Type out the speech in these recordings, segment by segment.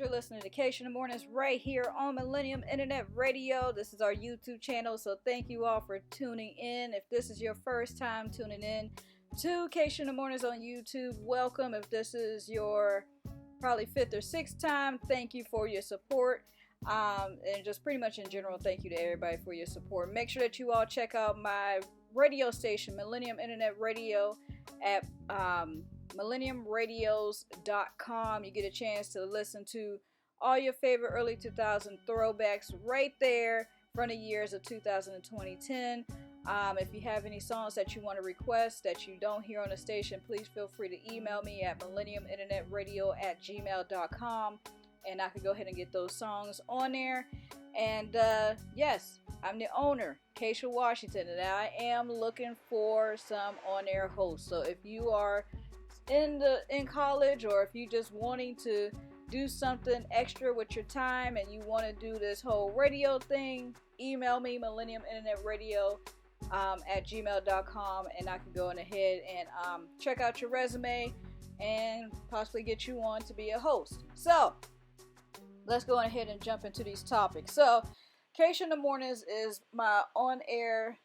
You're listening to Kayshia In The Mornings right here on Millennium Internet Radio. This is our YouTube channel, so thank you all for tuning in. If this is your first time tuning in to Kayshia In The Mornings on YouTube, welcome. If this is your probably fifth or sixth time, thank you for your support. And just pretty much in general, thank you to everybody for your support. Make sure that you all check out my radio station, Millennium Internet Radio, at millenniumradios.com. You get a chance to listen to all your favorite early 2000 throwbacks right there from the years of 2000 and 2010. If you have any songs that you want to request that you don't hear on the station, please feel free to email me at millenniuminternetradio@gmail.com, and I can go ahead and get those songs on there. And yes, I'm the owner, Kayshia Washington, and I am looking for some on-air hosts. So if you are in college, or if you just wanting to do something extra with your time and you want to do this whole radio thing, email me, millenniuminternetradio at gmail.com, and I can go on ahead and check out your resume and possibly get you on to be a host. So let's go ahead and jump into these topics. So Kayshia In The Mornings is my on-air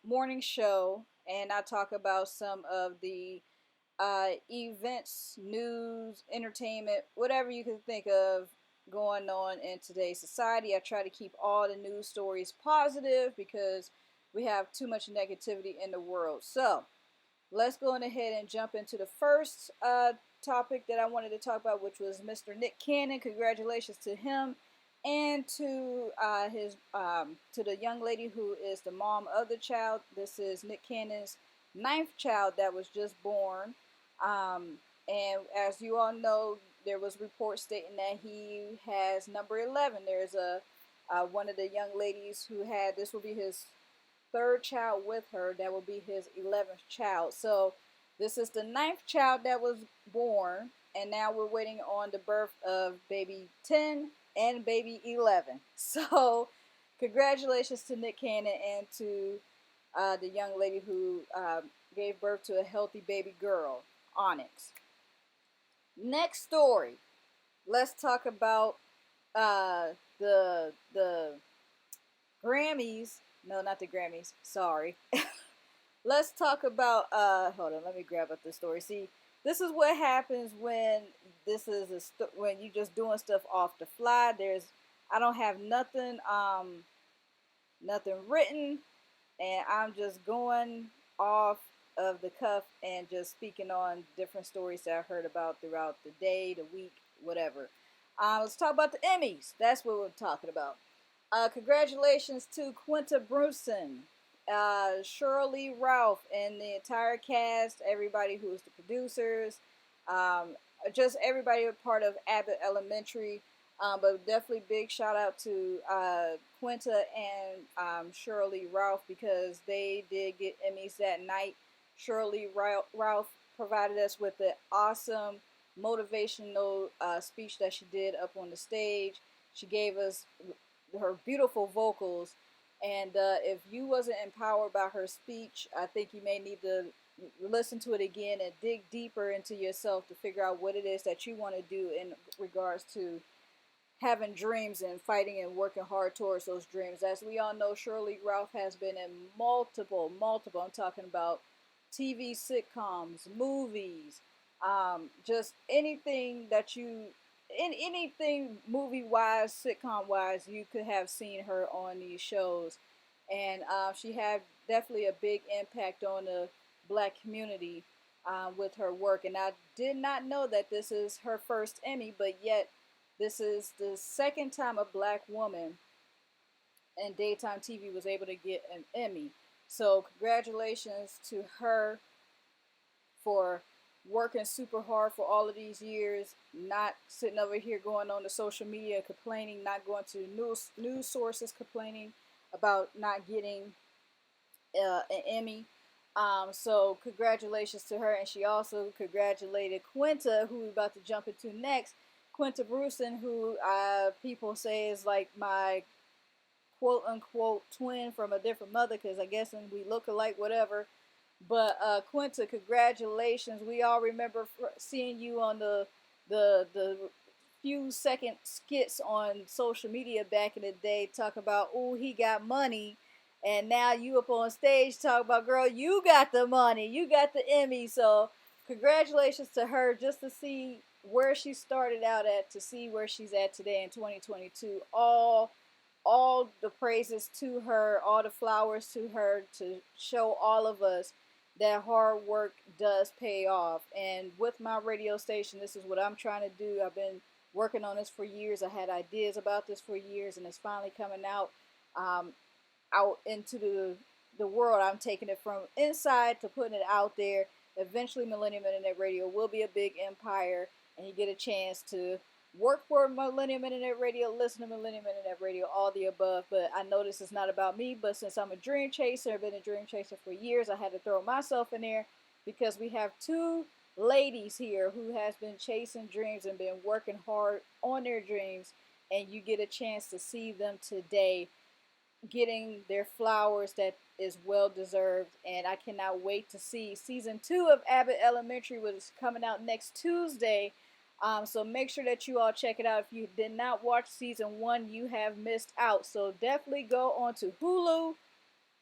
morning show, and I talk about some of the events, news, entertainment, whatever you can think of going on in today's society. I try to keep all the news stories positive because we have too much negativity in the world. So let's go on ahead and jump into the first topic that I wanted to talk about, which was Mr. Nick Cannon. Congratulations to him and to to the young lady who is the mom of the child. This is Nick Cannon's 9th child that was just born. And as you all know, there was reports stating that he has number 11. There's one of the young ladies who had, this will be his 3rd child with her. That will be his 11th child. So this is the 9th child that was born, and now we're waiting on the birth of baby 10 and baby 11. So congratulations to Nick Cannon and to the young lady who gave birth to a healthy baby girl, Onyx. Next story. Let's talk about the Grammys. No, not the Grammys. Sorry. Let's talk about hold on, let me grab up the story. See, this is what happens when when you just doing stuff off the fly. I don't have nothing written, and I'm just going off of the cuff and just speaking on different stories that I heard about throughout the day, the week, whatever. Let's talk about the Emmys. That's what we're talking about. Congratulations to Quinta, Brunson, Sheryl, Ralph, and the entire cast, everybody who was the producers, just everybody a part of Abbott Elementary. But definitely big shout out to Quinta and Sheryl Ralph, because they did get Emmys that night. Sheryl Ralph provided us with the awesome motivational speech that she did up on the stage. She gave us her beautiful vocals, and if you wasn't empowered by her speech, I think you may need to listen to it again and dig deeper into yourself to figure out what it is that you want to do in regards to having dreams and fighting and working hard towards those dreams. As we all know, Sheryl Ralph has been in multiple, I'm talking about TV sitcoms, movies, just anything that anything movie-wise, sitcom-wise, you could have seen her on these shows. And she had definitely a big impact on the Black community with her work. And I did not know that this is her first Emmy, but yet this is the second time a Black woman in daytime TV was able to get an Emmy. So congratulations to her for working super hard for all of these years, not sitting over here going on the social media complaining, not going to news sources complaining about not getting an Emmy. So congratulations to her. And she also congratulated Quinta, who we're about to jump into next. Quinta Brunson, who people say is like my quote-unquote twin from a different mother, because I guess we look alike, whatever. But Quinta, congratulations. We all remember seeing you on the few second skits on social media back in the day talking about, oh, he got money. And now you up on stage talking about, girl, you got the money. You got the Emmy. So congratulations to her, just to see where she started out at, to see where she's at today in 2022. All the praises to her, all the flowers to her, to show all of us that hard work does pay off. And with my radio station, this is what I'm trying to do. I've been working on this for years. I had ideas about this for years, and it's finally coming um, out into the world. I'm taking it from inside to putting it out there. Eventually, Millennium Internet Radio will be a big empire, and you get a chance to work for Millennium Internet Radio, listen to Millennium Internet Radio, all the above. But I know this is not about me, but since I'm a dream chaser, I've been a dream chaser for years, I had to throw myself in there because we have two ladies here who has been chasing dreams and been working hard on their dreams, and you get a chance to see them today getting their flowers that is well deserved. And I cannot wait to see season 2 of Abbott Elementary, which is coming out next Tuesday. So make sure that you all check it out. If you did not watch season 1, you have missed out. So definitely go on to Hulu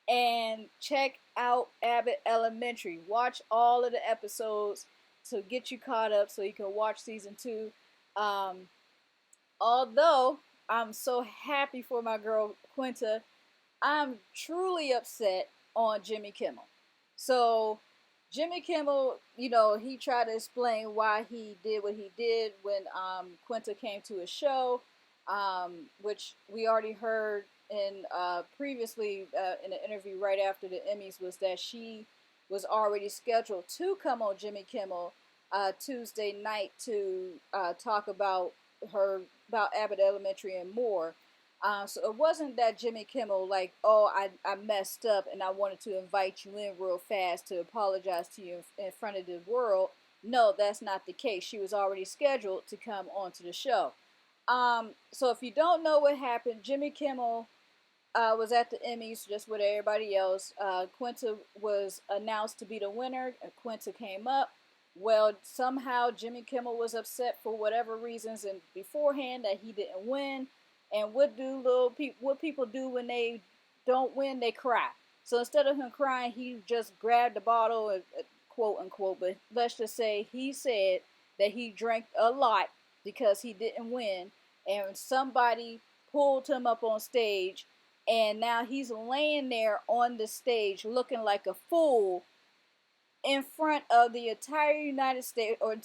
and check out Abbott Elementary. Watch all of the episodes to get you caught up so you can watch season 2. Although I'm so happy for my girl Quinta, I'm truly upset on Jimmy Kimmel. So Jimmy Kimmel, he tried to explain why he did what he did when Quinta came to his show, which we already heard in previously in the interview right after the Emmys, was that she was already scheduled to come on Jimmy Kimmel Tuesday night to talk about Abbott Elementary and more. So it wasn't that Jimmy Kimmel like, oh, I messed up and I wanted to invite you in real fast to apologize to you in front of the world. No, that's not the case. She was already scheduled to come onto the show. So if you don't know what happened, Jimmy Kimmel was at the Emmys just with everybody else. Quinta was announced to be the winner. Quinta came up. Well, somehow Jimmy Kimmel was upset for whatever reasons and beforehand that he didn't win. And what people do when they don't win? They cry. So instead of him crying, he just grabbed the bottle, quote unquote. But let's just say he said that he drank a lot because he didn't win, and somebody pulled him up on stage, and now he's laying there on the stage looking like a fool in front of the entire United States, or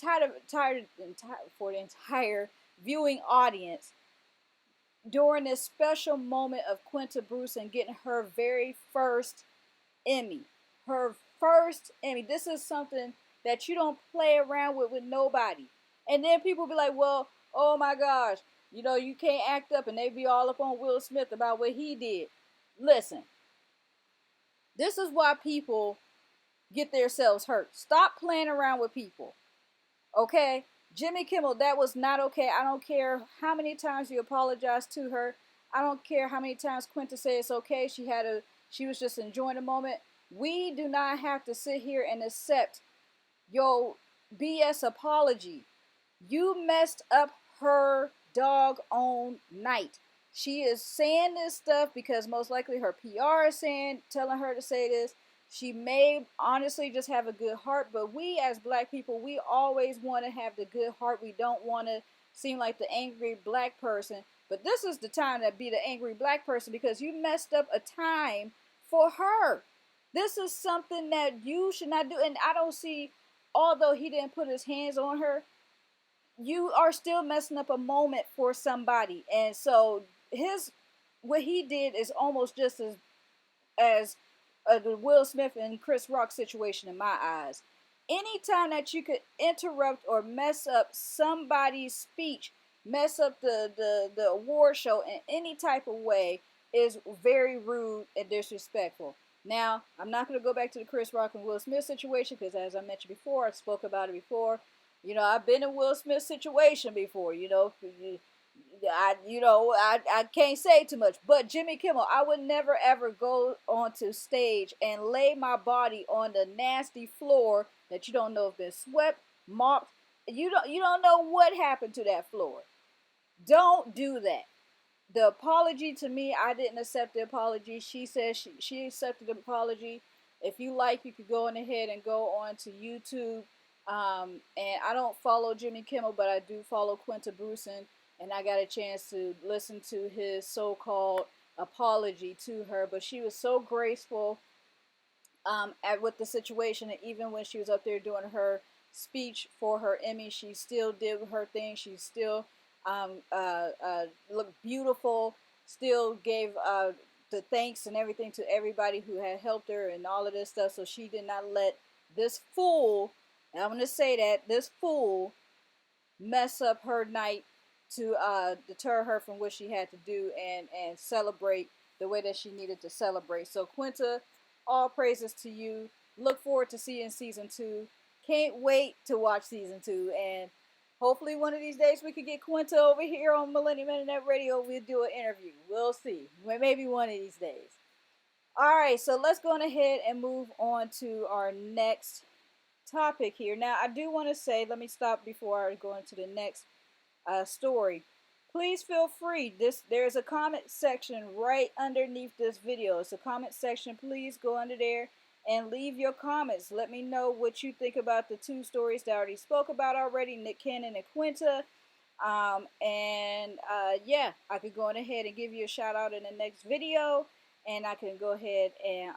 for the entire viewing audience, during this special moment of Quinta Brunson getting her very first Emmy. Her first Emmy. This is something that you don't play around with nobody. And then people be like, well, oh my gosh, you can't act up, and they be all up on Will Smith about what he did. Listen, this is why people get themselves hurt. Stop playing around with people. Okay? Jimmy Kimmel, that was not okay. I don't care how many times you apologize to her. I don't care how many times Quinta said it's okay. She was just enjoying the moment. We do not have to sit here and accept your BS apology. You messed up her doggone night. She is saying this stuff because most likely her PR is telling her to say this. She may honestly just have a good heart, but we as black people, we always want to have the good heart. We don't want to seem like the angry black person. But this is the time to be the angry black person because you messed up a time for her. This is something that you should not do. And I don't see, although he didn't put his hands on her, you are still messing up a moment for somebody. And so what he did is almost just as the Will Smith and Chris Rock situation in my eyes. Anytime that you could interrupt or mess up somebody's speech, mess up the award show in any type of way is very rude and disrespectful. Now, I'm not going to go back to the Chris Rock and Will Smith situation because, as I mentioned before, I spoke about it before. I've been in Will Smith's situation before. I can't say too much, but Jimmy Kimmel, I would never ever go onto stage and lay my body on the nasty floor that you don't know if it's been swept, mopped. You don't know what happened to that floor. Don't do that. The apology to me, I didn't accept the apology. She said she accepted the apology. If you like, you could go on ahead and go on to YouTube. And I don't follow Jimmy Kimmel, but I do follow Quinta Brunson, and I got a chance to listen to his so-called apology to her. But she was so graceful with the situation, and even when she was up there doing her speech for her Emmy, she still did her thing. She still looked beautiful. Still gave the thanks and everything to everybody who had helped her and all of this stuff. So she did not let this fool, and I'm going to say that, this fool mess up her night to deter her from what she had to do and celebrate the way that she needed to celebrate. So Quinta, all praises to you. Look forward to seeing season 2. Can't wait to watch season 2, and hopefully one of these days we could get Quinta over here on Millennium Internet Radio. We'll do an interview. We'll see. Maybe one of these days. All right, so let's go on ahead and move on to our next topic here. Now, I do want to say, let me stop before I go into the next story. Please feel free. There's a comment section right underneath this video. It's a comment section. Please go under there and leave your comments. Let me know what you think about the 2 stories that I already spoke about already, Nick Cannon and Quinta. Yeah, I could go on ahead and give you a shout out in the next video, and I can go ahead and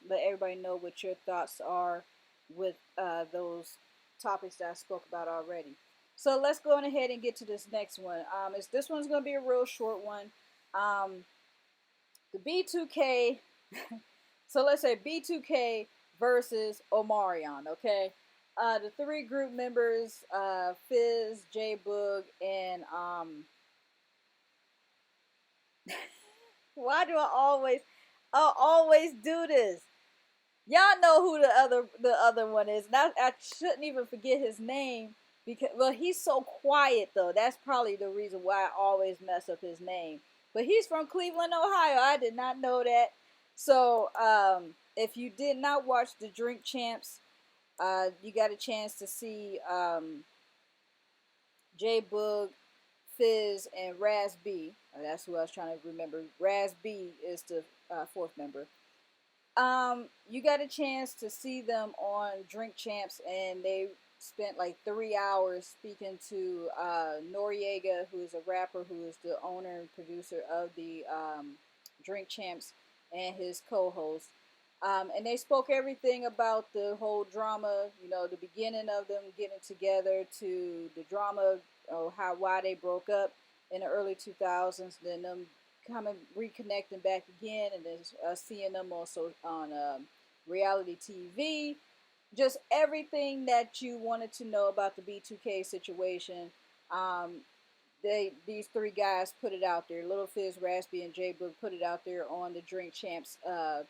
let everybody know what your thoughts are with those topics that I spoke about already. So let's go on ahead and get to this next one. This one's going to be a real short one. The B2K, so let's say B2K versus Omarion, okay? The 3 group members, Fizz, J Boog, and why do I always do this? Y'all know who the other one is. Now I shouldn't even forget his name because, well, he's so quiet though. That's probably the reason why I always mess up his name. But he's from Cleveland, Ohio. I did not know that. So if you did not watch the Drink Champs, you got a chance to see J Boog, Fizz, and Raz B. That's who I was trying to remember. Raz B is the 4th member. You got a chance to see them on Drink Champs, and they spent like 3 hours speaking to Noriega, who is a rapper, who is the owner and producer of the Drink Champs, and his co-host. And they spoke everything about the whole drama, the beginning of them getting together, to the drama, why they broke up in the early 2000s, then them coming reconnecting back again, and then seeing them also on reality TV. Just everything that you wanted to know about the B2K situation. These 3 guys put it out there. Little Fizz, Raspy, and J Boog put it out there on the Drink Champs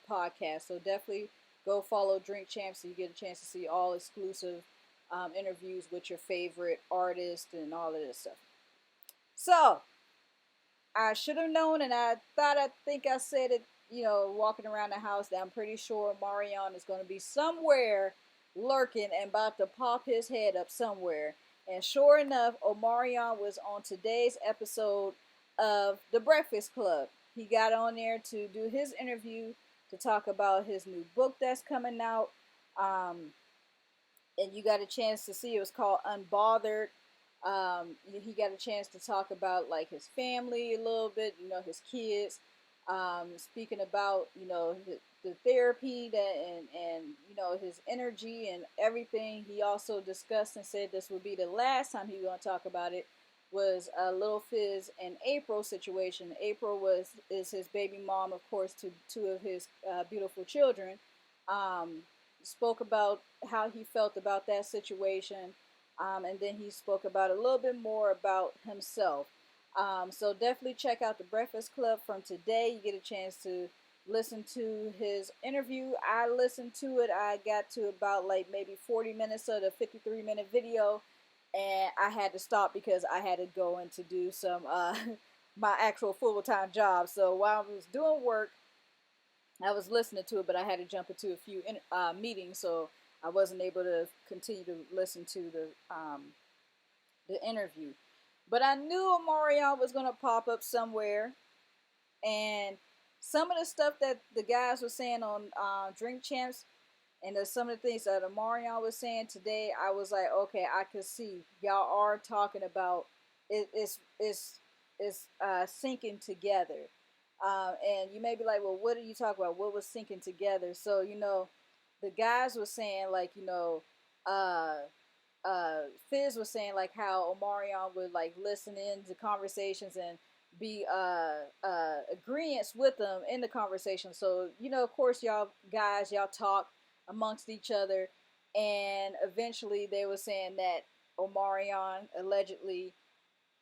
podcast. So definitely go follow Drink Champs so you get a chance to see all exclusive interviews with your favorite artists and all of this stuff. So I should have known, and I think I said it, walking around the house, that I'm pretty sure Marion is going to be somewhere lurking and about to pop his head up somewhere. And sure enough, Omarion was on today's episode of The Breakfast Club. He got on there to do his interview to talk about his new book that's coming out. And you got a chance to see, it was called Unbothered. He got a chance to talk about like his family a little bit, his kids, speaking about, the therapy and his energy and everything. He also discussed and said this would be the last time he was going to talk about it, was Lil Fizz and April situation. April is his baby mom, of course, to 2 of his beautiful children. Spoke about how he felt about that situation. And then he spoke about a little bit more about himself. So definitely check out the Breakfast Club from today. You get a chance to listen to his interview. I listened to it. I got to about like maybe 40 minutes of the 53-minute video, and I had to stop because I had to go in to do some my actual full-time job. So while I was doing work, I was listening to it, but I had to jump into a few meetings, so I wasn't able to continue to listen to the interview. But I knew Omarion was gonna pop up somewhere, and some of the stuff that the guys were saying on Drink Champs, and some of the things that Omarion was saying today, I was like, okay, I could see y'all are talking about it. It's syncing together. And you may be like, well, what are you talking about? What was syncing together? So the guys were saying like uh, Fizz was saying like how Omarion would like listen in to conversations and be agreements with them in the conversation. So of course, y'all guys, y'all talk amongst each other, and eventually they were saying that Omarion allegedly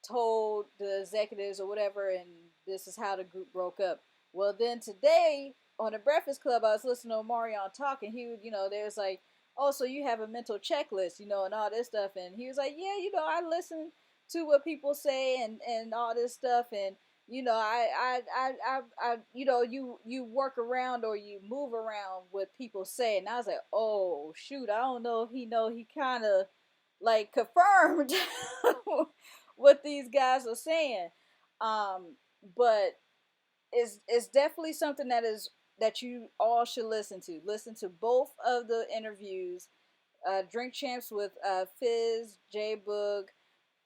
told the executives or whatever, and this is how the group broke up. Well, then today on the Breakfast Club, I was listening to Omarion talk, and he, there was like, oh, so you have a mental checklist, and all this stuff, and he was like, yeah, I listen to what people say and all this stuff, and you work around or you move around what people say, and I was like, oh shoot, I don't know if he kind of like confirmed what these guys are saying. But it's definitely something that you all should listen to. Listen to both of the interviews. Drink Champs with Fizz, J Boog,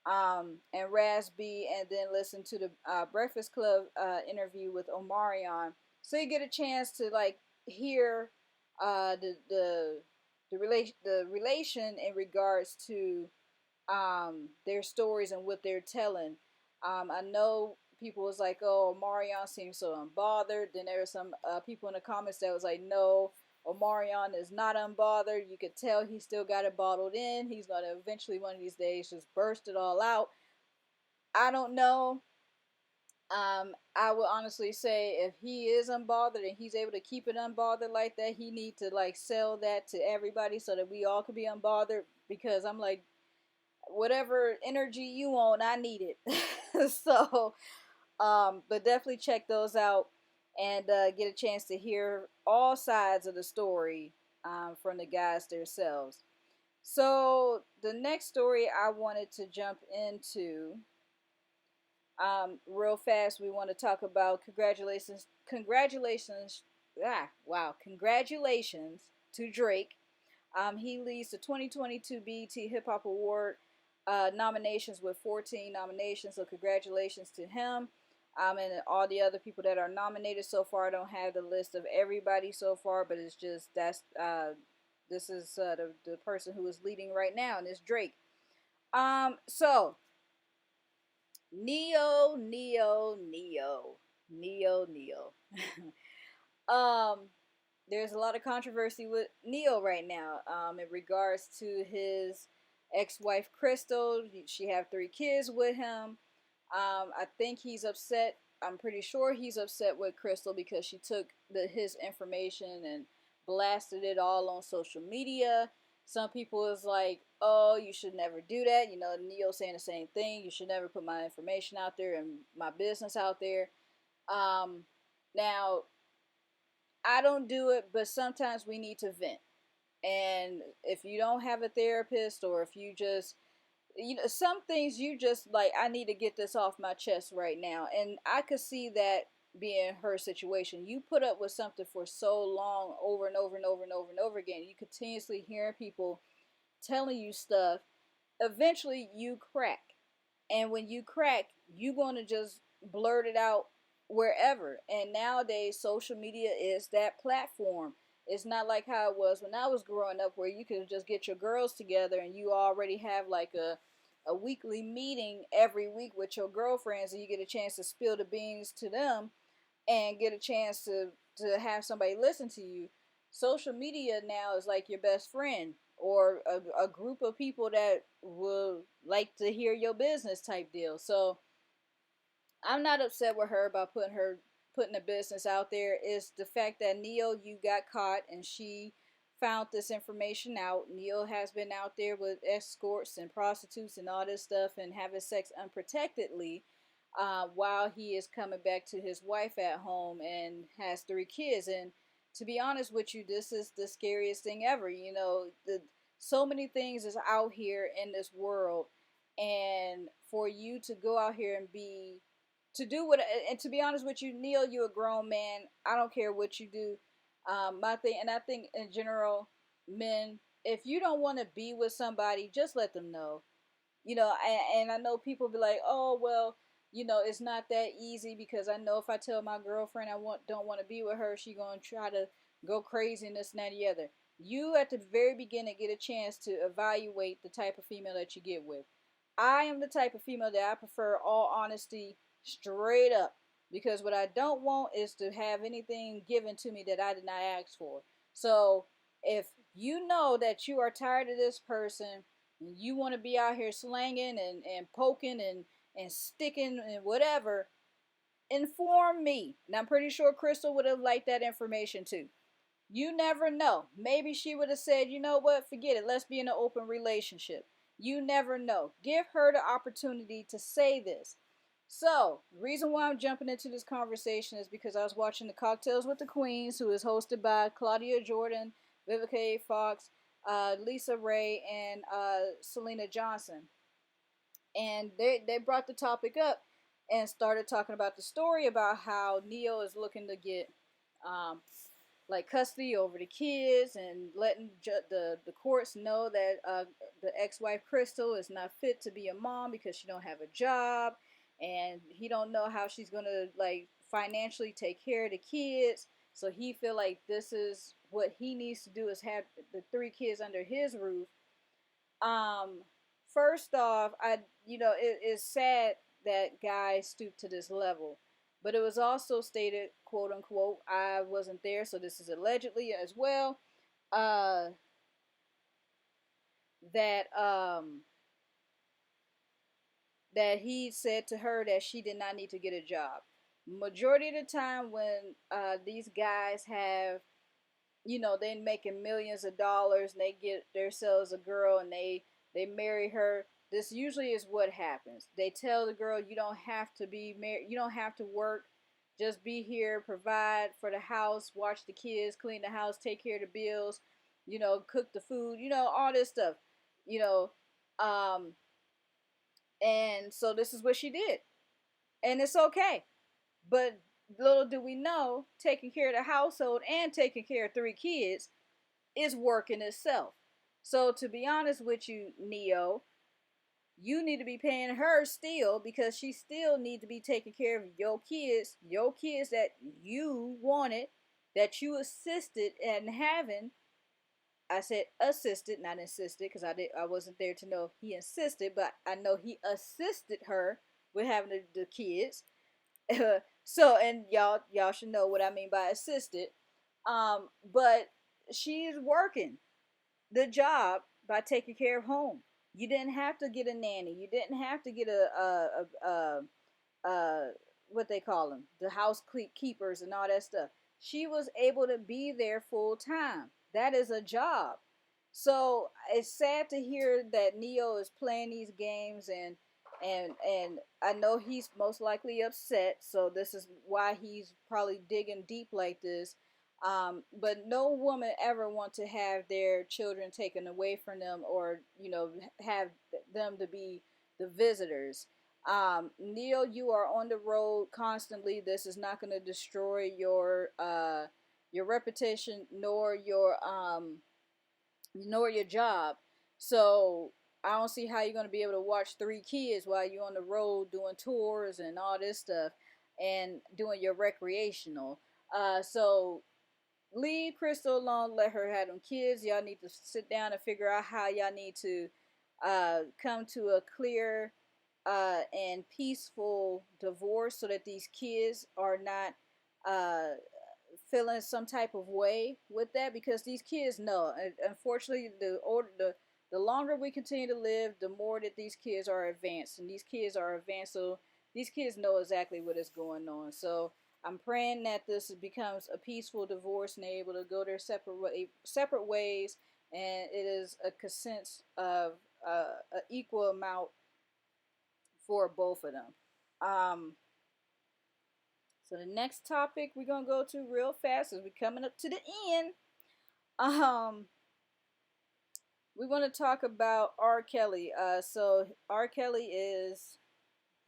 and Raz B, and then listen to the Breakfast Club interview with Omarion, so you get a chance to like hear the relation in regards to their stories and what they're telling. I know people was like, "Oh, Omarion seems so unbothered." Then there were some people in the comments that was like, "No, Omarion is not unbothered. You could tell he still got it bottled in. He's gonna eventually one of these days just burst it all out." I don't know. I would honestly say if he is unbothered and he's able to keep it unbothered like that, he need to like sell that to everybody so that we all could be unbothered. Because I'm like, whatever energy you want, I need it. So, but definitely check those out and get a chance to hear all sides of the story from the guys themselves. So the next story I wanted to jump into, real fast, we want to talk about congratulations to Drake. He leads the 2022 BET Hip Hop Award nominations with 14 nominations. So congratulations to him. And all the other people that are nominated so far. I don't have the list of everybody so far, but it's just this is the person who is leading right now, and it's Drake. So Neo. um, there's a lot of controversy with Neo right now. In regards to his ex-wife Crystal, she have 3 kids with him. I think he's upset. I'm pretty sure he's upset with Crystal because she took his information and blasted it all on social media. Some people is like, oh, you should never do that. Neo saying the same thing. You should never put my information out there and my business out there. Now, I don't do it, but sometimes we need to vent. And if you don't have a therapist, or if you just, some things you just like, I need to get this off my chest right now. And I could see that being her situation. You put up with something for so long, over and over and over and over and over again. You continuously hearing people telling you stuff. Eventually, you crack. And when you crack, you going to just blurt it out wherever. And nowadays, social media is that platform. It's not like how it was when I was growing up, where you could just get your girls together and you already have like a weekly meeting every week with your girlfriends, and you get a chance to spill the beans to them and get a chance to have somebody listen to you. Social media now is like your best friend, or a group of people that will like to hear your business type deal. So I'm not upset with her about putting the business out there. Is the fact that Neo, you got caught and she found this information out. Neo has been out there with escorts and prostitutes and all this stuff and having sex unprotectedly, while he is coming back to his wife at home and has 3 kids. And to be honest with you, this is the scariest thing ever. So many things is out here in this world, and for you to go out here and to do what, and to be honest with you, Neil, you're a grown man. I don't care what you do. My thing, and I think in general, men, if you don't want to be with somebody, just let them know. And I know people be like, oh well, it's not that easy, because I know if I tell my girlfriend don't want to be with her, she gonna try to go crazy and this and that and the other. You at the very beginning get a chance to evaluate the type of female that you get with. I am the type of female that I prefer all honesty, straight up, because what I don't want is to have anything given to me that I did not ask for. So if you know that you are tired of this person, you want to be out here slanging and poking and sticking and whatever, inform me. And I'm pretty sure Crystal would have liked that information too. You never know. Maybe she would have said, you know what, forget it. Let's be in an open relationship. You never know. Give her the opportunity to say this. So, the reason why I'm jumping into this conversation is because I was watching the Cocktails with the Queens, who is hosted by Claudia Jordan, Vivica A. Fox, Lisa Ray, and Selena Johnson. And they brought the topic up and started talking about the story about how Neo is looking to get um, like custody over the kids, and letting the courts know that the ex-wife Crystal is not fit to be a mom because she don't have a job, and he don't know how she's gonna like financially take care of the kids. So he feel like this is what he needs to do, is have the three kids under his roof. um First off, it is sad that guys stoop to this level, but it was also stated, quote unquote, I wasn't there, so this is allegedly as well, uh that that he said to her that she did not need to get a job. Majority of the time when these guys have, they making millions of dollars, and they get themselves a girl, and they marry her, this usually is what happens. They tell the girl, you don't have to be married, you don't have to work, just be here, provide for the house, watch the kids, clean the house, take care of the bills, cook the food, all this stuff, you know um and so this is what she did, and it's okay. But little do we know, taking care of the household and taking care of three kids is work in itself. So to be honest with you, Neo, you need to be paying her still, because she still need to be taking care of your kids that you wanted, that you assisted in having. I said assisted, not insisted, because I wasn't there to know if he insisted, but I know he assisted her with having the kids. So, and y'all should know what I mean by assisted. But she's working the job by taking care of home. You didn't have to get a nanny. You didn't have to get a what they call them, the housekeepers and all that stuff. She was able to be there full time. That is a job. So it's sad to hear that Neo is playing these games, and I know he's most likely upset. So this is why he's probably digging deep like this. But no woman ever want to have their children taken away from them, or have them to be the visitors. Neil, you are on the road constantly. This is not going to destroy your reputation, nor your job. So I don't see how you're going to be able to watch three kids while you're on the road doing tours and all this stuff, and doing your recreational. So leave Crystal alone. Let her have them kids. Y'all need to sit down and figure out how y'all need to come to a clear and peaceful divorce, so that these kids are not uh, feeling some type of way with that, because these kids know. Unfortunately, the longer we continue to live, the more that these kids are advanced, and these kids are advanced, so these kids know exactly what is going on. So I'm praying that this becomes a peaceful divorce, and they're able to go their separate ways, and it is a consent of an equal amount for both of them. Um, so the next topic we're gonna go to real fast, as we're coming up to the end. Um, we want to talk about R. Kelly. So R. Kelly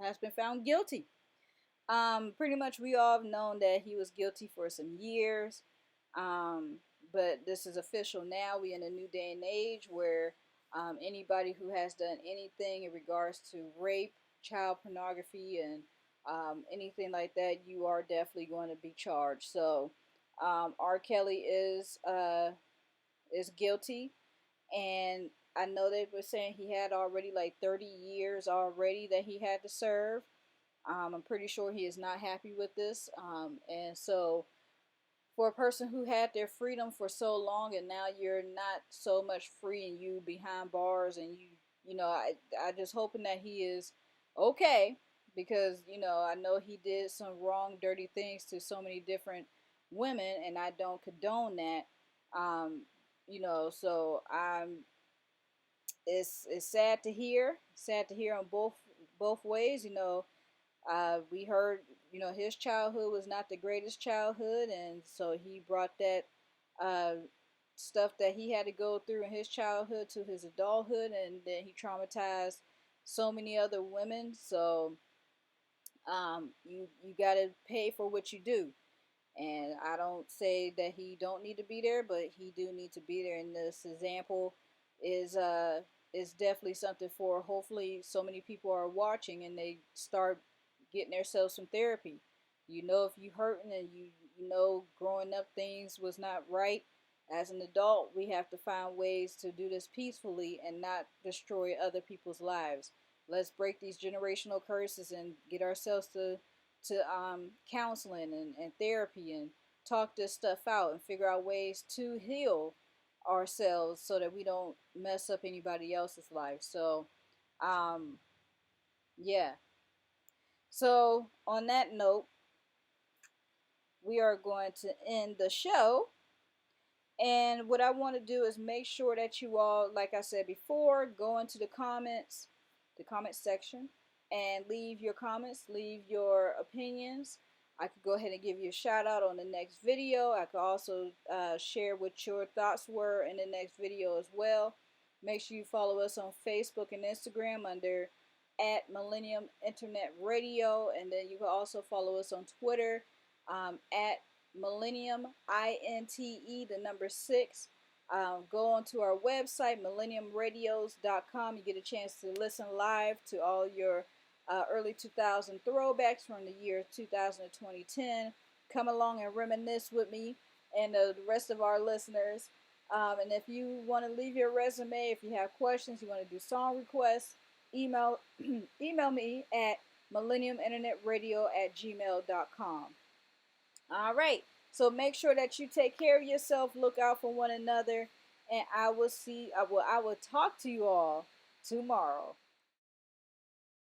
has been found guilty. Pretty much we all have known that he was guilty for some years. Um, but this is official now. We in a new day and age where anybody who has done anything in regards to rape, child pornography, and anything like that, you are definitely going to be charged. So R. Kelly is guilty, and I know they were saying he had already like 30 years already that he had to serve. I'm pretty sure he is not happy with this. And so, for a person who had their freedom for so long and now you're not so much free and you behind bars and I just hoping that he is okay because, I know he did some wrong, dirty things to so many different women and I don't condone that. Um, so it's sad to hear on both ways. We heard, his childhood was not the greatest childhood, and so he brought that uh, stuff that he had to go through in his childhood to his adulthood, and then he traumatized so many other women. So you got to pay for what you do. And I don't say that he don't need to be there, but he do need to be there. And this example is is definitely something for hopefully so many people are watching and they start getting themselves some therapy. If you hurting and you know growing up things was not right. As an adult, we have to find ways to do this peacefully and not destroy other people's lives. Let's break these generational curses and get ourselves to counseling and therapy and talk this stuff out and figure out ways to heal ourselves so that we don't mess up anybody else's life. So, um, yeah. So, on that note, we are going to end the show. And what I want to do is make sure that you all, like I said before, go into the comment section, and leave your comments, leave your opinions. I could go ahead and give you a shout out on the next video. I could also share what your thoughts were in the next video as well. Make sure you follow us on Facebook and Instagram under at Millennium Internet Radio, and then you can also follow us on Twitter at Millennium INTE the number 6. Go onto our website millenniumradios.com. You get a chance to listen live to all your early 2000 throwbacks from the year 2000 to 2010. Come along and reminisce with me and the rest of our listeners. And if you want to leave your resume, if you have questions, you want to do song requests, email email me at millenniuminternetradio@gmail.com. All right. So make sure that you take care of yourself, look out for one another, and I will talk to you all tomorrow.